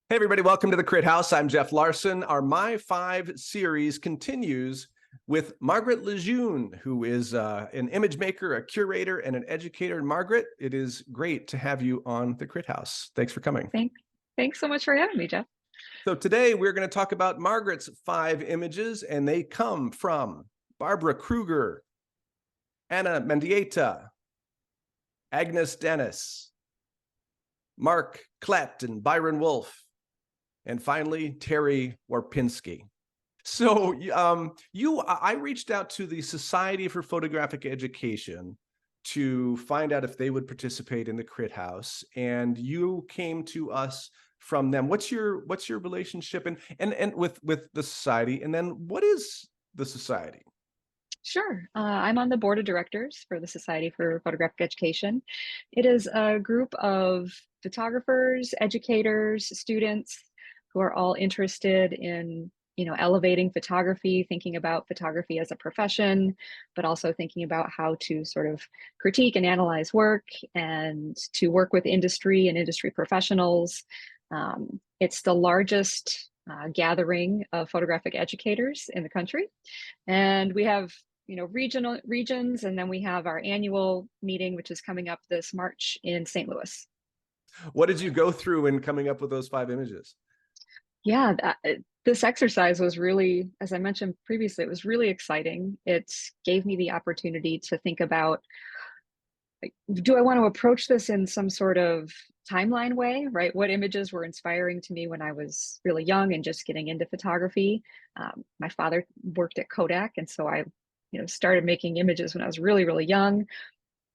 Hey everybody, welcome to the Crit House. I'm Jeff Larson. Our MyFIVE series continues with Margaret LeJeune, who is an image maker, a curator, and an educator. And Margaret, it is great to have you on the Crit House. Thanks for coming. Thanks so much for having me, Jeff. So today we're going to talk about Margaret's 5 images, and they come from Barbara Kruger, Anna Mendieta, Agnes Denes, Mark Klett, and Byron Wolf, and finally, Terry Warpinski. So I reached out to the Society for Photographic Education to find out if they would participate in the Crit House, and you came to us from them. What's your relationship and with the society, and then what is the society? Sure. I'm on the board of directors for the Society for Photographic Education. It is a group of photographers, educators, students who are all interested in, elevating photography, thinking about photography as a profession, but also thinking about how to sort of critique and analyze work and to work with industry and industry professionals. It's the largest gathering of photographic educators in the country. And we have regions, and then we have our annual meeting, which is coming up this March in St. Louis. What did you go through in coming up with those 5 images? Yeah, this exercise was really, as I mentioned previously, it was really exciting. It gave me the opportunity to think about, do I want to approach this in some sort of timeline way, right? What images were inspiring to me when I was really young and just getting into photography? My father worked at Kodak, and so I started making images when I was really, really young.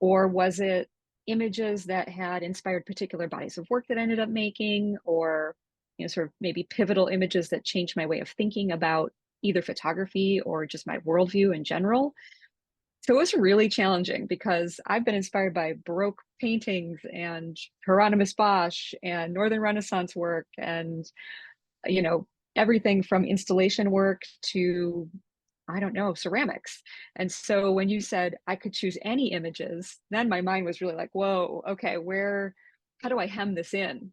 Or was it images that had inspired particular bodies of work that I ended up making, or sort of maybe pivotal images that changed my way of thinking about either photography or just my worldview in general? So it was really challenging because I've been inspired by Baroque paintings and Hieronymus Bosch and Northern Renaissance work and, everything from installation work to, I don't know, ceramics. And so when you said I could choose any images, then my mind was really like, whoa, okay, how do I hem this in?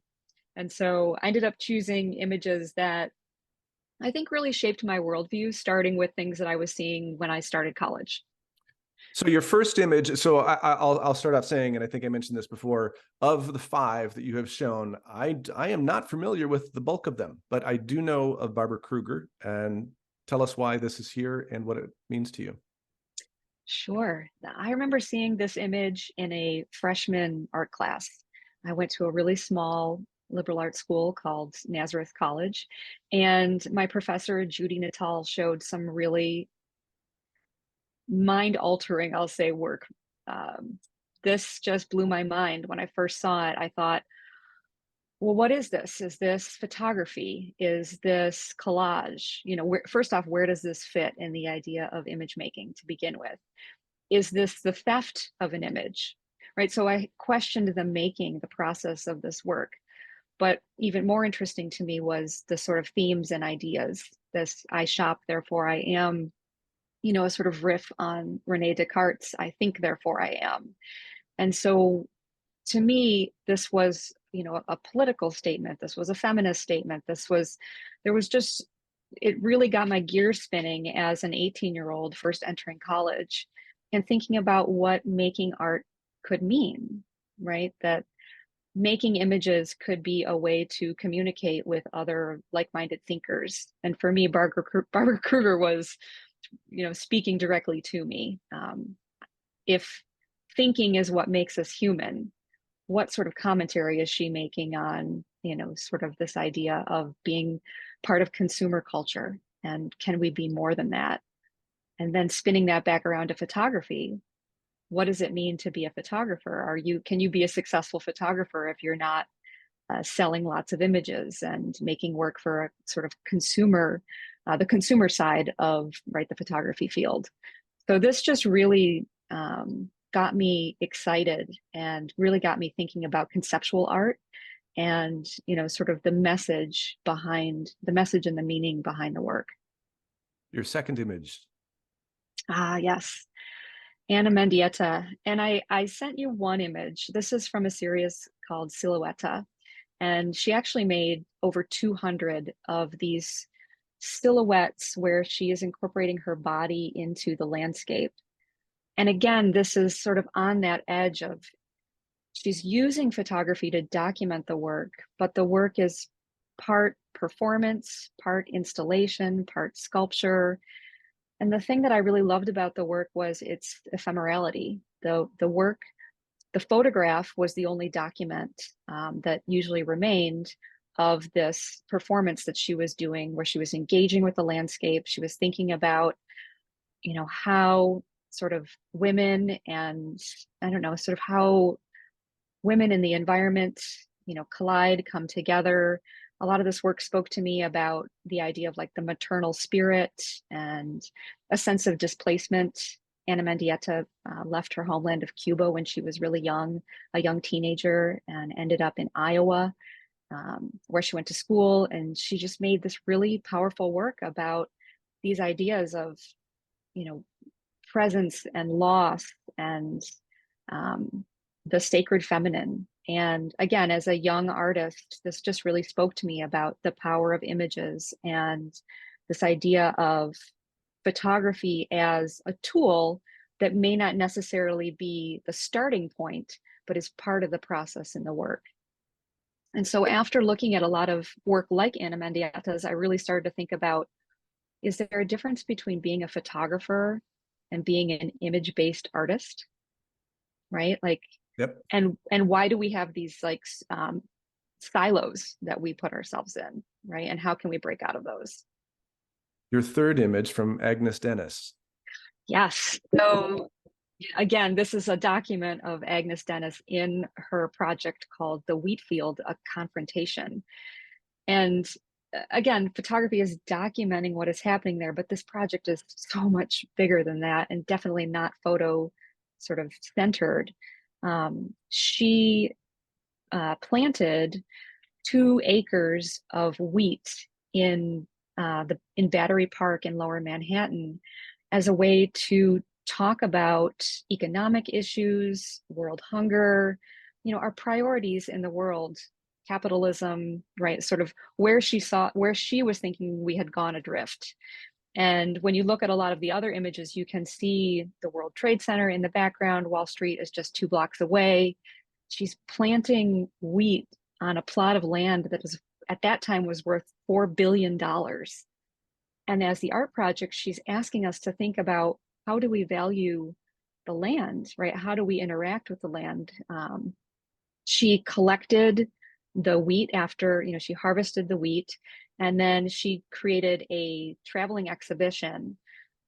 And so I ended up choosing images that I think really shaped my worldview, starting with things that I was seeing when I started college. So your first image, so I'll start off saying, and I think I mentioned this before, of the 5 that you have shown, I am not familiar with the bulk of them, but I do know of Barbara Kruger. And tell us why this is here and what it means to you. Sure. I remember seeing this image in a freshman art class. I went to a really small liberal arts school called Nazareth College, and my professor, Judy Natal, showed some really mind-altering, I'll say, work. This just blew my mind. When I first saw it, I thought, well, what is this? Is this photography? Is this collage? First off, where does this fit in the idea of image making to begin with? Is this the theft of an image, right? So I questioned the process of this work. But even more interesting to me was the sort of themes and ideas. This I shop, therefore I am, a sort of riff on Rene Descartes' I think, therefore I am. And so to me, this was, a political statement. This was a feminist statement. It really got my gears spinning as an 18-year-old first entering college and thinking about what making art could mean, right? That making images could be a way to communicate with other like-minded thinkers. And for me, Barbara Kruger was, speaking directly to me. If thinking is what makes us human, what sort of commentary is she making on, sort of this idea of being part of consumer culture? And can we be more than that? And then spinning that back around to photography. What does it mean to be a photographer? Can you be a successful photographer if you're not selling lots of images and making work for a sort of the consumer side of, right, the photography field? So this just really got me excited and really got me thinking about conceptual art and, sort of the message and the meaning behind the work. Your second image. Yes. Anna Mendieta. And I sent you one image. This is from a series called Silhouetta. And she actually made over 200 of these silhouettes where she is incorporating her body into the landscape. And again, this is sort of on that edge of she's using photography to document the work, but the work is part performance, part installation, part sculpture. And the thing that I really loved about the work was its ephemerality. The work, the photograph was the only document that usually remained of this performance that she was doing, where she was engaging with the landscape. She was thinking about, you know, how sort of women and, I don't know, sort of how women in the environment, you know, collide, come together. A lot of this work spoke to me about the idea of like the maternal spirit and a sense of displacement. Ana Mendieta left her homeland of Cuba when she was really young, a young teenager, and ended up in Iowa, where she went to school. And she just made this really powerful work about these ideas of, you know, presence and loss and the sacred feminine. And again, as a young artist, this just really spoke to me about the power of images and this idea of photography as a tool that may not necessarily be the starting point, but is part of the process in the work. And so after looking at a lot of work like Ana Mendieta's, I really started to think about, is there a difference between being a photographer and being an image-based artist, right? Like, Yep. and why do we have these like silos that we put ourselves in, right? And how can we break out of those? Your third image from Agnes Denes. Yes. So again, this is a document of Agnes Denes in her project called The Wheat Field, A Confrontation. And again, photography is documenting what is happening there, but this project is so much bigger than that and definitely not photo sort of centered. She planted 2 acres of wheat in Battery Park in Lower Manhattan as a way to talk about economic issues, world hunger, you know, our priorities in the world, capitalism, right? Sort of where she was thinking we had gone adrift. And when you look at a lot of the other images, you can see the World Trade Center in the background. Wall Street is just 2 blocks away. She's planting wheat on a plot of land that was, at that time, was worth $4 billion. And as the art project, she's asking us to think about, how do we value the land, right? How do we interact with the land? She collected the wheat after, you know, she harvested the wheat, and then she created a traveling exhibition.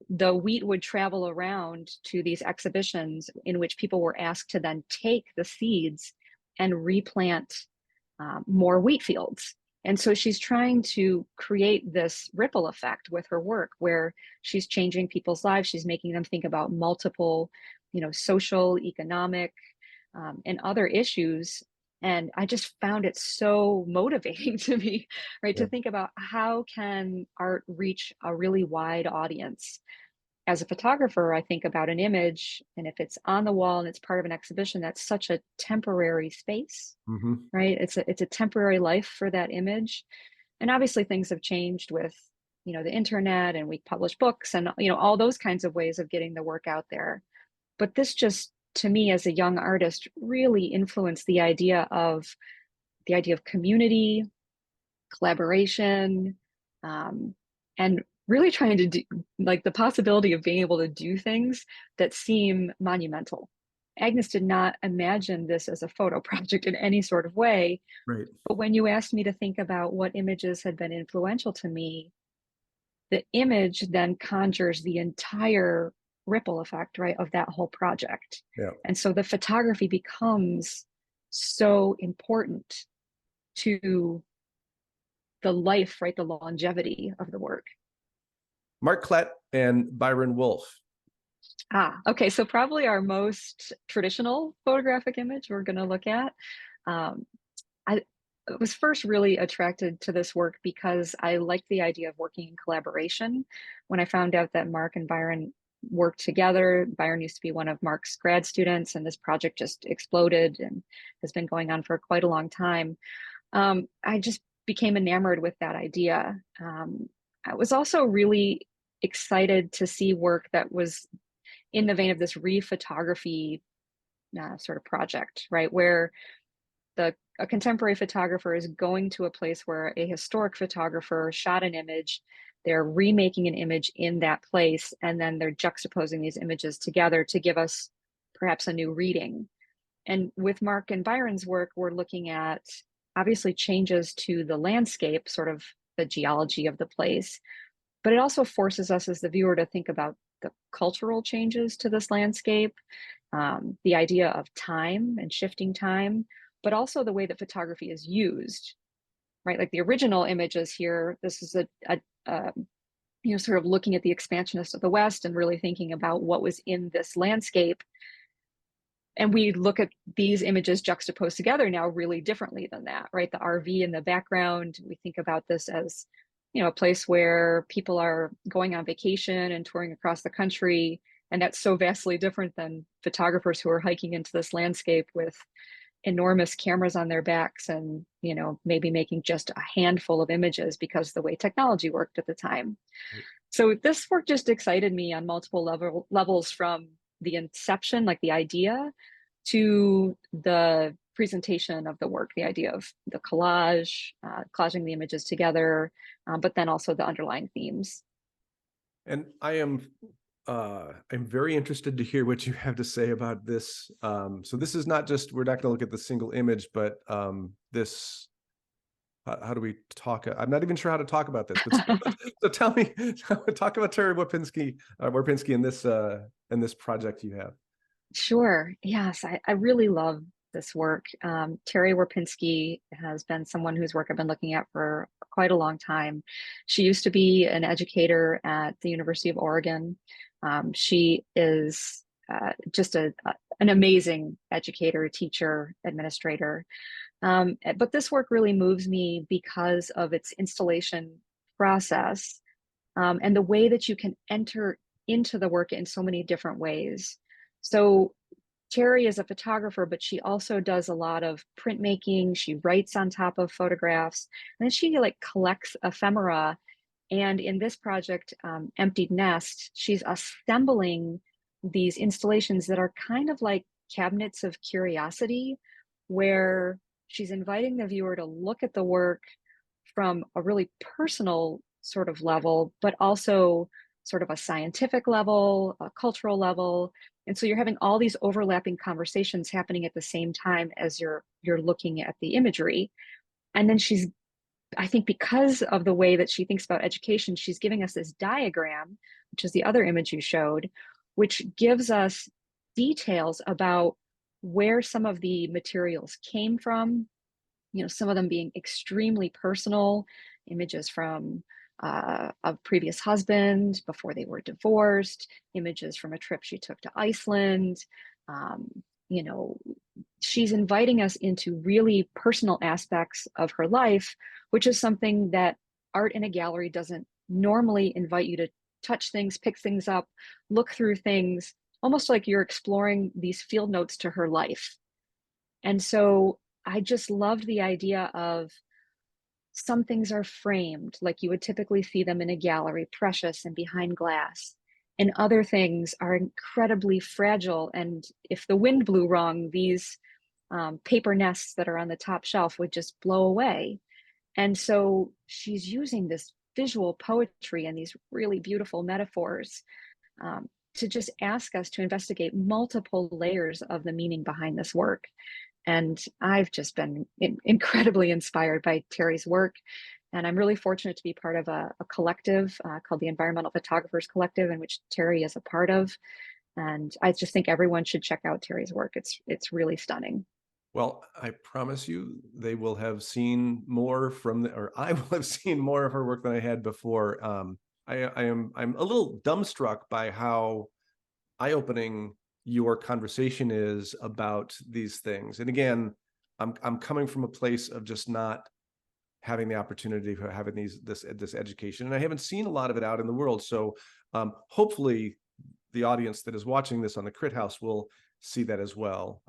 The wheat would travel around to these exhibitions in which people were asked to then take the seeds and replant more wheat fields. And so she's trying to create this ripple effect with her work where she's changing people's lives. She's making them think about multiple, you know, social, economic, and other issues. And I just found it so motivating to me, right? Yeah. To think about, how can art reach a really wide audience? As a photographer, I think about an image, and if it's on the wall and it's part of an exhibition, that's such a temporary space, Mm-hmm. right? It's a temporary life for that image. And obviously things have changed with, you know, the internet, and we publish books and, you know, all those kinds of ways of getting the work out there. But this just, to me, as a young artist, really influenced the idea of community, collaboration, and really trying to do, like, the possibility of being able to do things that seem monumental. Agnes did not imagine this as a photo project in any sort of way. Right. But when you asked me to think about what images had been influential to me, the image then conjures the entire ripple effect, right, of that whole project. Yeah. And so the photography becomes so important to the life, right, the longevity of the work. Mark Klett and Byron Wolfe. Okay, so probably our most traditional photographic image we're going to look at. I was first really attracted to this work because I liked the idea of working in collaboration. When I found out that Mark and Byron worked together, Byron used to be one of Mark's grad students, and this project just exploded and has been going on for quite a long time. I just became enamored with that idea. I was also really excited to see work that was in the vein of this re-photography sort of project, right? Where a contemporary photographer is going to a place where a historic photographer shot an image, they're remaking an image in that place, and then they're juxtaposing these images together to give us perhaps a new reading. And with Mark and Byron's work, we're looking at obviously changes to the landscape, sort of the geology of the place, but it also forces us as the viewer to think about the cultural changes to this landscape, the idea of time and shifting time, but also the way that photography is used, right? Like the original images here, this is sort of looking at the expansionists of the West and really thinking about what was in this landscape. And we look at these images juxtaposed together now really differently than that, right? The RV in the background, we think about this as, a place where people are going on vacation and touring across the country. And that's so vastly different than photographers who are hiking into this landscape with enormous cameras on their backs and, maybe making just a handful of images because of the way technology worked at the time. Right. So this work just excited me on multiple levels, from the inception, like the idea, to the presentation of the work, the idea of the collage, collaging the images together, but then also the underlying themes. And I'm very interested to hear what you have to say about this. So this is not just, we're not going to look at the single image, but this, how do we talk? I'm not even sure how to talk about this, but so tell me, talk about Terry Warpinski in this project you have. Sure. Yes, I really love this work. Terry Warpinski has been someone whose work I've been looking at for quite a long time. She used to be an educator at the University of Oregon. She is just an amazing educator, teacher, administrator. But this work really moves me because of its installation process, and the way that you can enter into the work in so many different ways. So Terry is a photographer, but she also does a lot of printmaking. She writes on top of photographs, and then she collects ephemera. And in this project, Emptied Nest, she's assembling these installations that are kind of like cabinets of curiosity, where she's inviting the viewer to look at the work from a really personal sort of level, but also sort of a scientific level, a cultural level. And so you're having all these overlapping conversations happening at the same time as you're looking at the imagery. And then she's, I think because of the way that she thinks about education, she's giving us this diagram, which is the other image you showed, which gives us details about where some of the materials came from, some of them being extremely personal, images from a previous husband before they were divorced, images from a trip she took to Iceland. She's inviting us into really personal aspects of her life, which is something that art in a gallery doesn't normally invite you to touch things, pick things up, look through things, almost like you're exploring these field notes to her life. And so I just loved the idea of some things are framed like you would typically see them in a gallery, precious and behind glass. And other things are incredibly fragile. And if the wind blew wrong, these paper nests that are on the top shelf would just blow away. And so she's using this visual poetry and these really beautiful metaphors to just ask us to investigate multiple layers of the meaning behind this work. And I've just been incredibly inspired by Terry's work. And I'm really fortunate to be part of a collective called the Environmental Photographers Collective, in which Terry is a part of. And I just think everyone should check out Terry's work. It's really stunning. Well, I promise you, they will have seen more or I will have seen more of her work than I had before. I'm a little dumbstruck by how eye-opening your conversation is about these things. And again, I'm coming from a place of just not having the opportunity for having this education, and I haven't seen a lot of it out in the world. So hopefully the audience that is watching this on the Crit House will see that as well.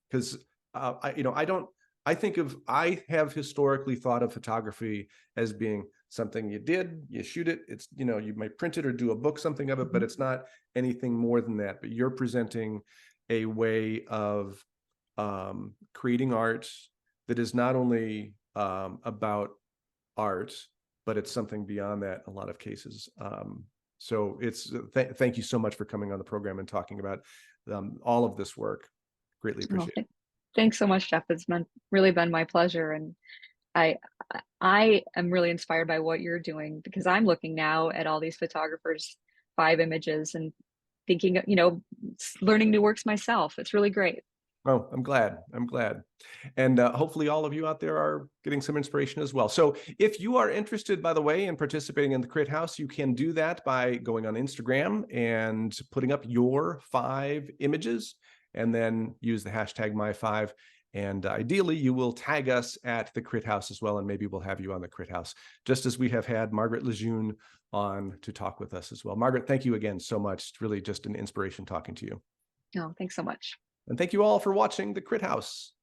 Because I don't I have historically thought of photography as being something you shoot it, it's, you might print it or do a book, something of it, but it's not anything more than that. But you're presenting a way of creating art that is not only about art, but it's something beyond that in a lot of cases. So thank you so much for coming on the program and talking about all of this work. Greatly appreciate it. Thanks so much, Jeff. It's really been my pleasure. And I am really inspired by what you're doing, because I'm looking now at all these photographers' 5 images and thinking, learning new works myself. It's really great. Oh, I'm glad. And hopefully all of you out there are getting some inspiration as well. So if you are interested, by the way, in participating in the Crit House, you can do that by going on Instagram and putting up your 5 images, and then use the hashtag MyFIVE. And ideally, you will tag us at the Crit House as well, and maybe we'll have you on the Crit House, just as we have had Margaret LeJeune on to talk with us as well. Margaret, thank you again so much. It's really just an inspiration talking to you. Oh, thanks so much. And thank you all for watching the Crit House.